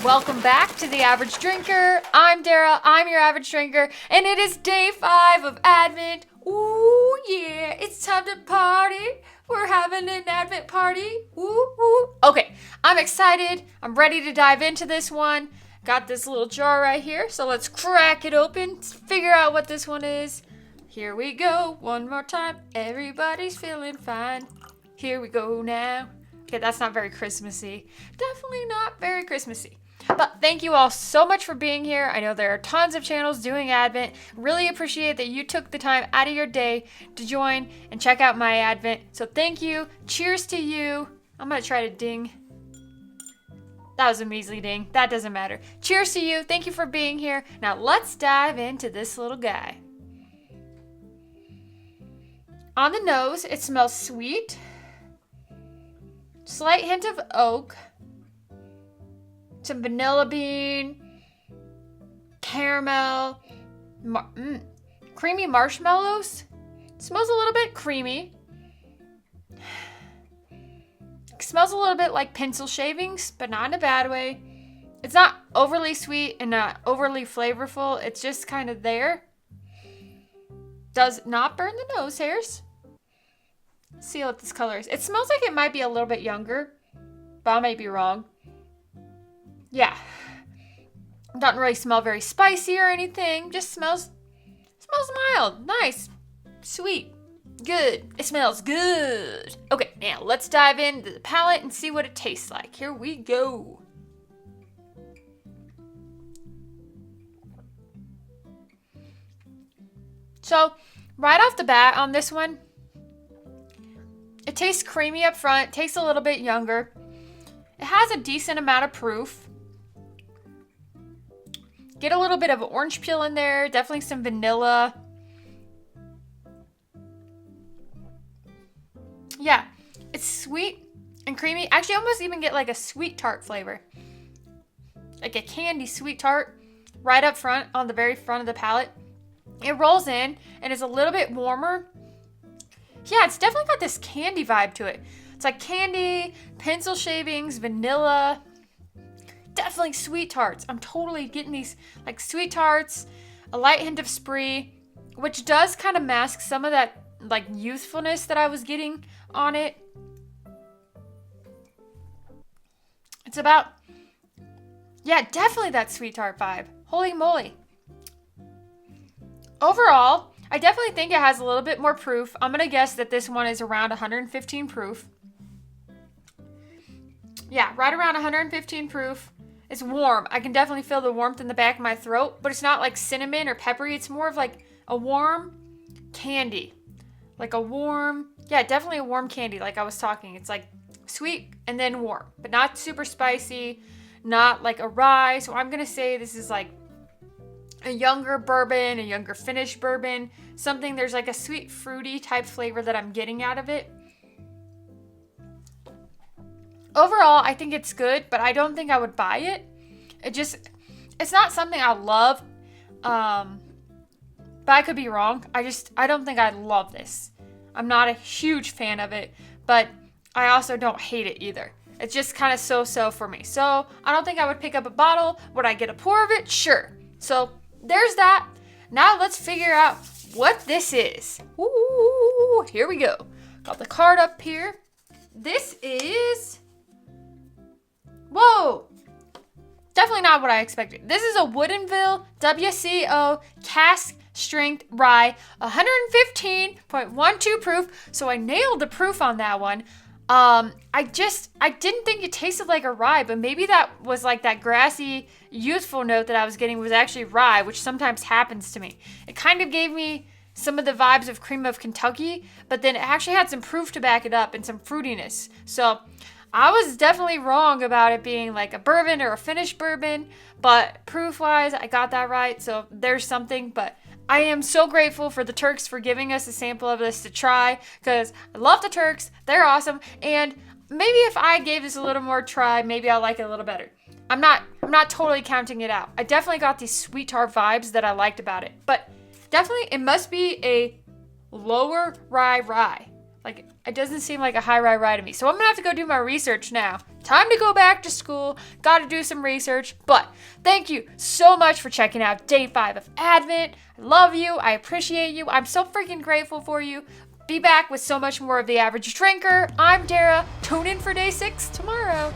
Welcome back to The Average Drinker. I'm Dara, I'm your average drinker, and it is day 5 of Advent. Ooh, yeah, it's time to party. We're having an Advent party. Ooh, ooh. Okay, I'm excited. I'm ready to dive into this one. Got this little jar right here, so let's crack it open, figure out what this one is. Here we go, one more time. Everybody's feeling fine. Here we go now. Okay, that's not very Christmassy. Definitely not very Christmassy. But thank you all so much for being here. I know there are tons of channels doing Advent. Really appreciate that you took the time out of your day to join and check out my Advent. So thank you. Cheers to you. I'm going to try to ding. That was a measly ding. That doesn't matter. Cheers to you. Thank you for being here. Now let's dive into this little guy. On the nose, it smells sweet. Slight hint of oak. Some vanilla bean, caramel, creamy marshmallows. It smells a little bit creamy. It smells a little bit like pencil shavings, but not in a bad way. It's not overly sweet and not overly flavorful. It's just kind of there. Does not burn the nose hairs. Let's see what this color is. It smells like it might be a little bit younger, but I might be wrong. Yeah, doesn't really smell very spicy or anything. Just smells mild, nice, sweet, good. It smells good. Okay, now let's dive into the palette and see what it tastes like. Here we go. So, right off the bat on this one, it tastes creamy up front, tastes a little bit younger. It has a decent amount of proof. Get a little bit of orange peel in there, definitely some vanilla. Yeah, it's sweet and creamy. Actually, I almost even get like a sweet tart flavor. Like a candy sweet tart right up front on the very front of the palate. It rolls in and is a little bit warmer. Yeah, it's definitely got this candy vibe to it. It's like candy, pencil shavings, vanilla. Definitely sweet tarts. I'm totally getting these like sweet tarts, a light hint of spree, which does kind of mask some of that like youthfulness that I was getting on it. It's about, yeah, definitely that sweet tart vibe. Holy moly. Overall, I definitely think it has a little bit more proof. I'm going to guess that this one is around 115 proof. Yeah, right around 115 proof. It's warm. I can definitely feel the warmth in the back of my throat, but it's not like cinnamon or peppery. It's more of like a warm candy. Like a warm, yeah, definitely a warm candy like I was talking. It's like sweet and then warm, but not super spicy, not like a rye. So I'm going to say this is like a younger bourbon, a younger finished bourbon, something there's like a sweet fruity type flavor that I'm getting out of it. Overall, I think it's good, but I don't think I would buy it. It's not something I love, but I could be wrong. I don't think I love this. I'm not a huge fan of it, but I also don't hate it either. It's just kind of so-so for me. So I don't think I would pick up a bottle. Would I get a pour of it? Sure. So there's that. Now let's figure out what this is. Ooh, here we go. Got the card up here. This is... Whoa! Definitely not what I expected. This is a Woodinville WCO cask strength rye, 115.12 proof. So I nailed the proof on that one. I didn't think it tasted like a rye, but maybe that was like that grassy, youthful note that I was getting was actually rye, which sometimes happens to me. It kind of gave me some of the vibes of Cream of Kentucky, but then it actually had some proof to back it up and some fruitiness. So I was definitely wrong about it being like a bourbon or a finished bourbon, but proof-wise, I got that right, so there's something. But I am so grateful for the Turks for giving us a sample of this to try, because I love the Turks, they're awesome, and maybe if I gave this a little more try, maybe I'll like it a little better. I'm not totally counting it out. I definitely got these sweet tart vibes that I liked about it, but definitely it must be a lower rye. Like, it doesn't seem like a high ride to me. So I'm gonna have to go do my research now. Time to go back to school. Gotta do some research. But thank you so much for checking out day 5 of Advent. I love you. I appreciate you. I'm so freaking grateful for you. Be back with so much more of The Average Drinker. I'm Dara. Tune in for day 6 tomorrow.